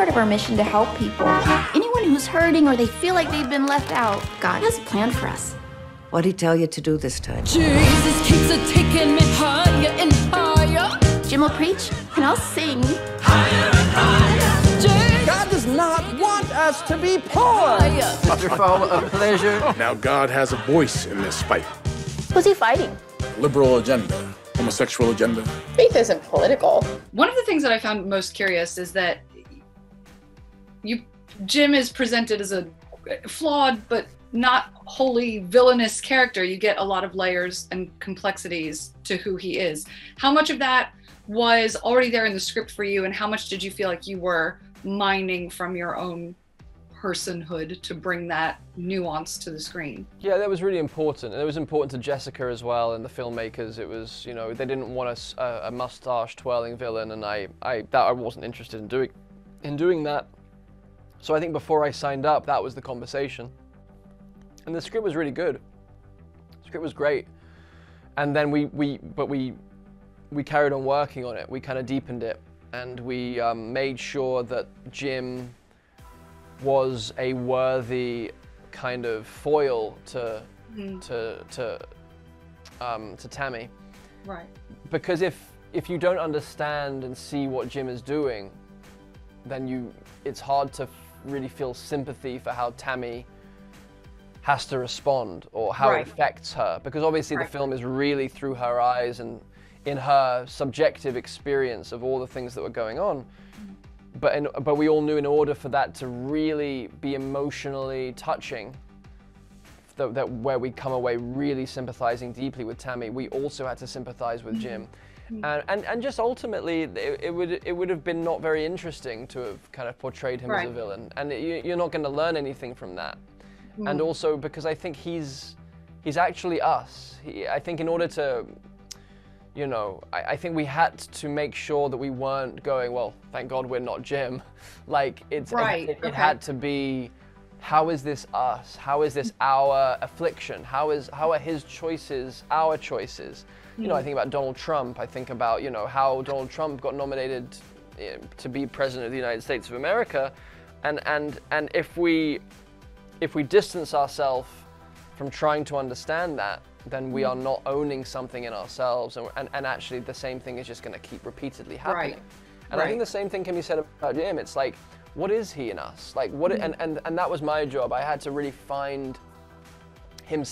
part of our mission to help people. Anyone who's hurting or they feel like they've been left out, God has a plan for us. What'd he tell you to do this time? Jesus keeps taking me higher and higher. Jim will preach, and I'll sing. Higher and higher. God does not want us to be poor. Wonderful, a pleasure. Now God has a voice in this fight. Who's he fighting? Liberal agenda, homosexual agenda. Faith isn't political. One of the things that I found most curious is that Jim is presented as a flawed but not wholly villainous character. You get a lot of layers and complexities to who he is. How much of that was already there in the script for you, and how much did you feel like you were mining from your own personhood to bring that nuance to the screen? Yeah, that was really important, and it was important to Jessica as well and the filmmakers. It was, you know, they didn't want a mustache twirling villain, and I wasn't interested in doing that. So I think before I signed up, that was the conversation. And the script was really good. The script was great. And then we carried on working on it. We kind of deepened it, and we made sure that Jim was a worthy kind of foil to Tammy. Right. Because if you don't understand and see what Jim is doing, then it's hard to really feel sympathy for how Tammy has to respond or how it affects her, because obviously the film is really through her eyes and in her subjective experience of all the things that were going on. But we all knew in order for that to really be emotionally touching, that where we come away really sympathizing deeply with Tammy, we also had to sympathize with Jim. And just ultimately, it would have been not very interesting to have kind of portrayed him as a villain, and you're not going to learn anything from that. And also because I think he's actually us. I think in order to, you know, I think we had to make sure that we weren't going, well, thank God we're not Jim. Like it had to be, how is this us? How is this our affliction? How are his choices our choices? You know, I think about Donald Trump. I think about, you know, how Donald Trump got nominated to be president of the United States of America, and if we distance ourselves from trying to understand that, then we are not owning something in ourselves, and actually the same thing is just going to keep repeatedly happening. And I think the same thing can be said about Jim. It's like, what is he in us? Like what? And that was my job. I had to really find him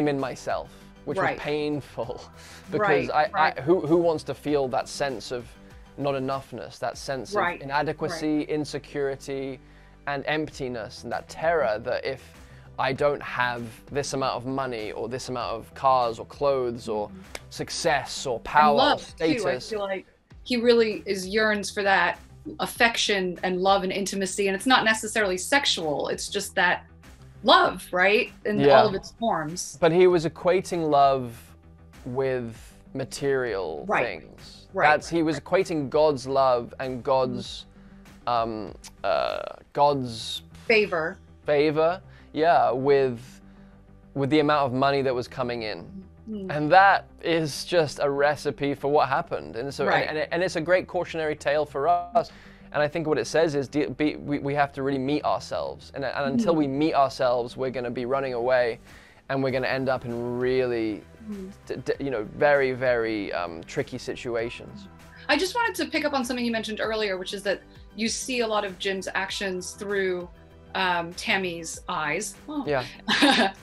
in myself, which was painful, because who wants to feel that sense of not enoughness, that sense of inadequacy, insecurity, and emptiness, and that terror that if I don't have this amount of money or this amount of cars or clothes or success or power or status. Too. I feel like he really yearns for that affection and love and intimacy, and it's not necessarily sexual, it's just that love, right? In all of its forms. But he was equating love with material things. He was equating God's love and God's favor, with the amount of money that was coming in. And that is just a recipe for what happened. And so, and it's a great cautionary tale for us. And I think what it says is we have to really meet ourselves. And until we meet ourselves, we're going to be running away, and we're going to end up in really, you know, very, very tricky situations. I just wanted to pick up on something you mentioned earlier, which is that you see a lot of Jim's actions through Tammy's eyes. Oh. Yeah.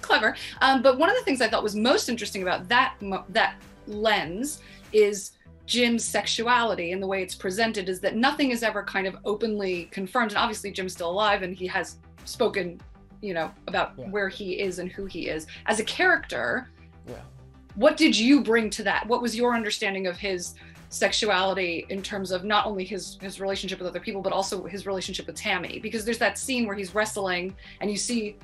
Clever. But one of the things I thought was most interesting about that lens is Jim's sexuality, and the way it's presented is that nothing is ever kind of openly confirmed. And obviously Jim's still alive and he has spoken, you know, about where he is and who he is. As a character, what did you bring to that? What was your understanding of his sexuality in terms of not only his relationship with other people, but also his relationship with Tammy? Because there's that scene where he's wrestling and you see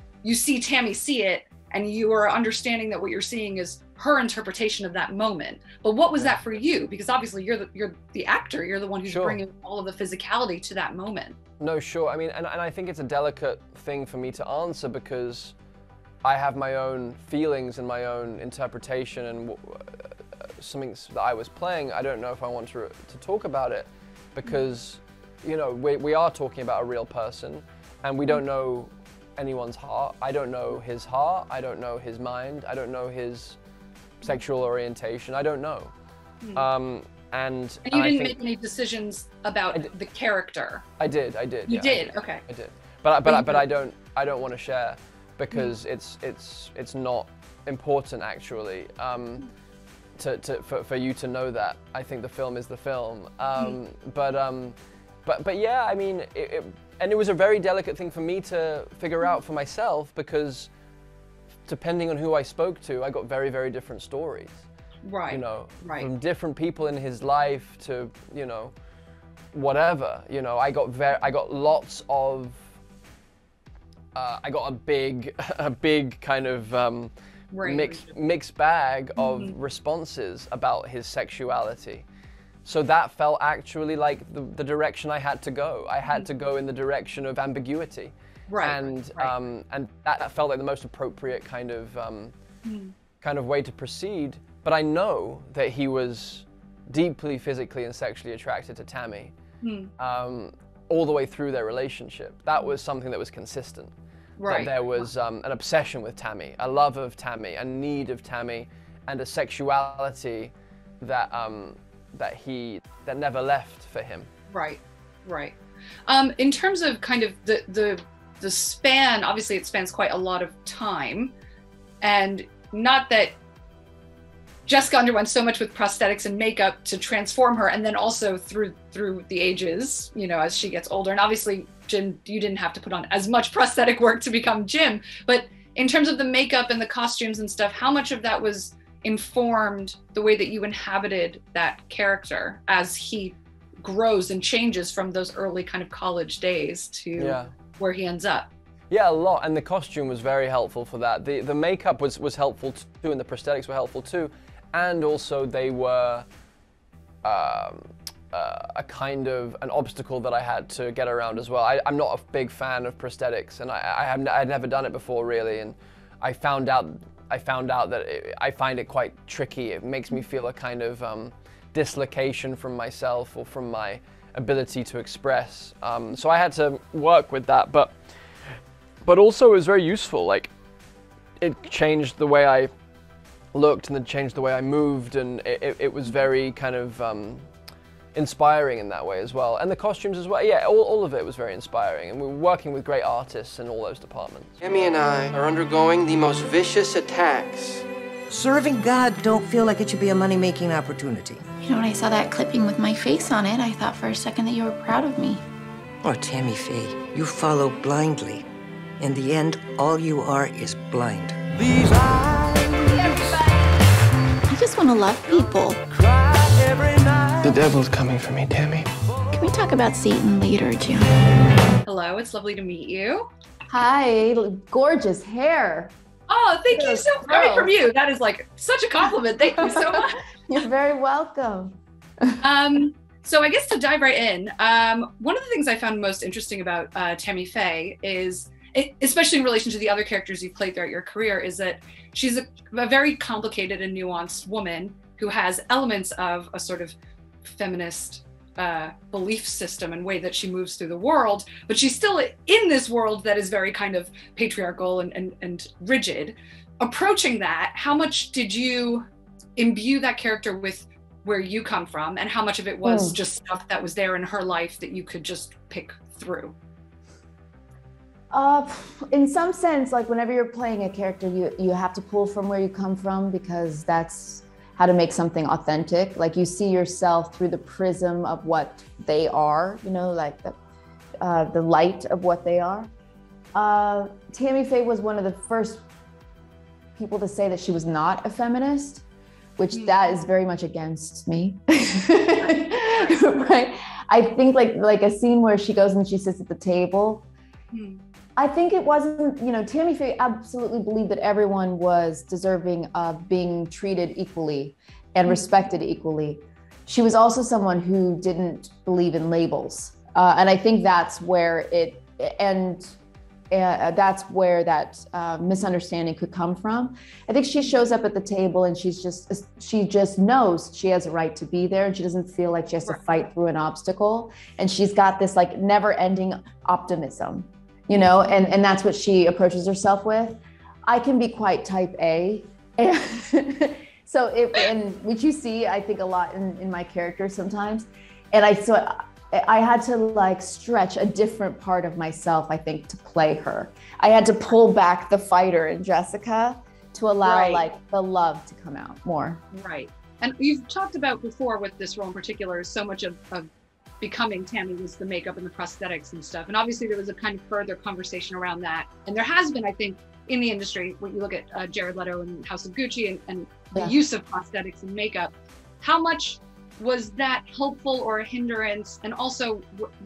Tammy see it, and you are understanding that what you're seeing is her interpretation of that moment. But what was that for you? Because obviously you're the actor, you're the one who's bringing all of the physicality to that moment. No, sure. I mean, and I think it's a delicate thing for me to answer, because I have my own feelings and my own interpretation, and something that I was playing. I don't know if I want to talk about it, because you know, we are talking about a real person, and we don't know anyone's heart. I don't know his heart. I don't know his mind. I don't know his sexual orientation. I don't know. And you didn't make any decisions about the character. I did. You did. Okay. I did. But I don't want to share because it's not important actually. For you to know that. I think the film is the film. But yeah, I mean, and it was a very delicate thing for me to figure out for myself, because depending on who I spoke to, I got very, very different stories. Right. You know, right. From different people in his life to, you know, whatever. You know, I got lots of. I got a big kind of mixed bag of responses about his sexuality. So that felt actually like the direction I had to go. I had to go in the direction of ambiguity. Right. And that felt like the most appropriate kind of way to proceed. But I know that he was deeply physically and sexually attracted to Tammy all the way through their relationship. That was something that was consistent. Right. That there was an obsession with Tammy, a love of Tammy, a need of Tammy, and a sexuality that that never left for him. Right, right. In terms of kind of the span, obviously it spans quite a lot of time, and not that Jessica underwent so much with prosthetics and makeup to transform her, and then also through the ages, you know, as she gets older. And obviously, Jim, you didn't have to put on as much prosthetic work to become Jim, but in terms of the makeup and the costumes and stuff, how much of that was informed the way that you inhabited that character as he grows and changes from those early kind of college days to where he ends up? Yeah, a lot, and the costume was very helpful for that. The makeup was helpful too, and the prosthetics were helpful too, and also they were a kind of an obstacle that I had to get around as well. I'm not a big fan of prosthetics, and I'd never done it before really, and I found out that I find it quite tricky. It makes me feel a kind of dislocation from myself or from my ability to express. So I had to work with that, but also it was very useful. Like, it changed the way I looked, and then changed the way I moved, and it was very kind of inspiring in that way as well. And the costumes as well. Yeah, all of it was very inspiring, and we were working with great artists in all those departments. Tammy and I are undergoing the most vicious attacks. Serving God don't feel like it should be a money-making opportunity. You know, when I saw that clipping with my face on it, I thought for a second that you were proud of me. Oh, Tammy Faye, you follow blindly. In the end, all you are is blind. These eyes. I just want to love people. The devil's coming for me, Tammy. Can we talk about Satan later, Jim? Hello, it's lovely to meet you. Hi, gorgeous hair. Oh, thank you so much. Coming from you, that is like such a compliment. Thank you so much. You're very welcome. So I guess to dive right in, one of the things I found most interesting about Tammy Faye is, especially in relation to the other characters you've played throughout your career, is that she's a very complicated and nuanced woman who has elements of a sort of feminist belief system and way that she moves through the world, but she's still in this world that is very kind of patriarchal and rigid. Approaching that, how much did you imbue that character with where you come from, and how much of it was just stuff that was there in her life that you could just pick through? In some sense, like whenever you're playing a character, you have to pull from where you come from, because that's how to make something authentic. Like, you see yourself through the prism of what they are, you know, like the light of what they are. Tammy Faye was one of the first people to say that she was not a feminist, which that is very much against me. Right? I think like a scene where she goes and she sits at the table. I think it wasn't, you know, Tammy Faye absolutely believed that everyone was deserving of being treated equally and respected equally. She was also someone who didn't believe in labels. And I think that's where and that's where that misunderstanding could come from. I think she shows up at the table and she just knows she has a right to be there, and she doesn't feel like she has to fight through an obstacle. And she's got this like never-ending optimism, you know, and that's what she approaches herself with. I can be quite type A. So which you see, I think, a lot in my character sometimes. And I had to like stretch a different part of myself, I think, to play her. I had to pull back the fighter in Jessica to allow like the love to come out more. Right. And you've talked about before with this role in particular, so much of becoming Tammy was the makeup and the prosthetics and stuff. And obviously there was a kind of further conversation around that. And there has been, I think, in the industry, when you look at Jared Leto and House of Gucci and the use of prosthetics and makeup, how much was that helpful or a hindrance? And also,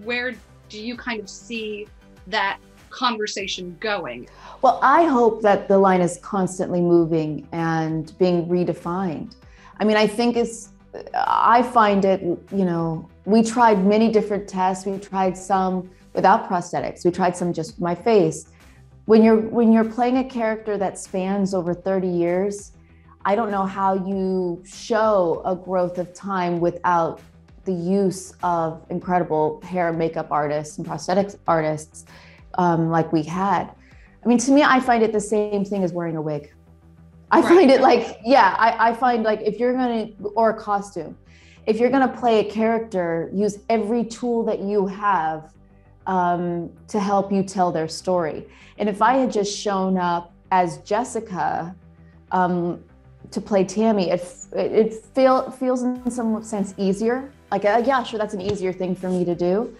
where do you kind of see that conversation going? Well, I hope that the line is constantly moving and being redefined. I mean, I find it, you know, we tried many different tests. We tried some without prosthetics. We tried some just my face. When you're playing a character that spans over 30 years, I don't know how you show a growth of time without the use of incredible hair and makeup artists and prosthetics artists like we had. I mean, to me, I find it the same thing as wearing a wig. I find it like, I find like if you're gonna, or a costume, if you're gonna play a character, use every tool that you have to help you tell their story. And if I had just shown up as Jessica to play Tammy, it feels in some sense easier. Like, yeah, sure, that's an easier thing for me to do.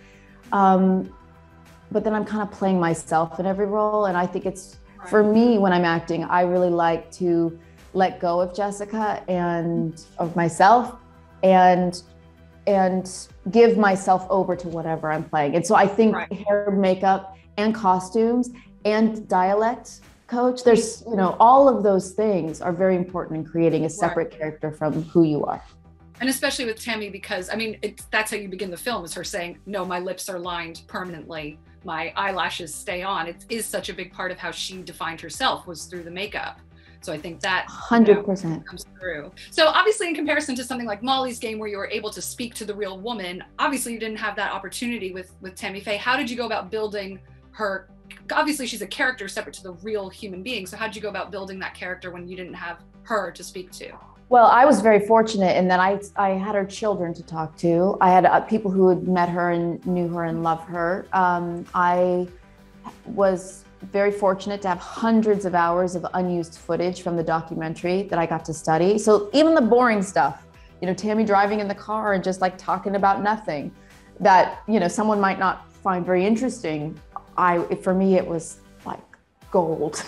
But then I'm kind of playing myself in every role. And I think it's, for me, when I'm acting, I really like to let go of Jessica and of myself and give myself over to whatever I'm playing. And so I think hair, makeup, and costumes and dialect coach, there's, you know, all of those things are very important in creating a separate character from who you are. And especially with Tammy, because I mean, that's how you begin the film, is her saying, no, my lips are lined permanently, my eyelashes stay on. It is such a big part of how she defined herself, was through the makeup. So I think that 100% comes through. So obviously, in comparison to something like Molly's Game, where you were able to speak to the real woman, obviously you didn't have that opportunity with Tammy Faye. How did you go about building her? Obviously, she's a character separate to the real human being. So how did you go about building that character when you didn't have her to speak to? Well, I was very fortunate in that I had her children to talk to. I had people who had met her and knew her and loved her. I was very fortunate to have hundreds of hours of unused footage from the documentary that I got to study. So even the boring stuff, you know, Tammy driving in the car and just like talking about nothing that, you know, someone might not find very interesting. For me, it was like gold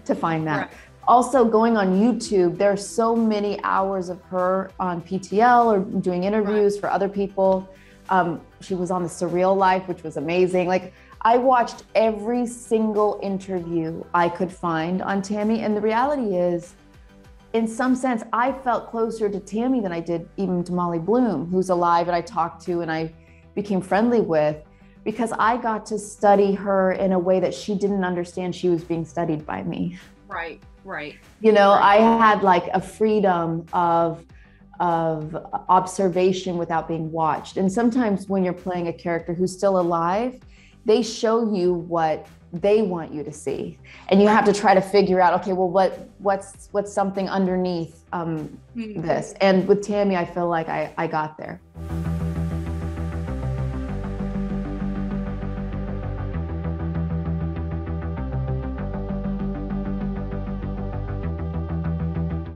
to find that. Right. Also, going on YouTube, there are so many hours of her on PTL or doing interviews for other people. She was on The Surreal Life, which was amazing. Like, I watched every single interview I could find on Tammy. And the reality is, in some sense, I felt closer to Tammy than I did even to Molly Bloom, who's alive and I talked to and I became friendly with, because I got to study her in a way that she didn't understand she was being studied by me. Right. Right. You know, I had like a freedom of observation without being watched. And sometimes when you're playing a character who's still alive, they show you what they want you to see. And you have to try to figure out, okay, well, what's something underneath this? And with Tammy, I feel like I got there.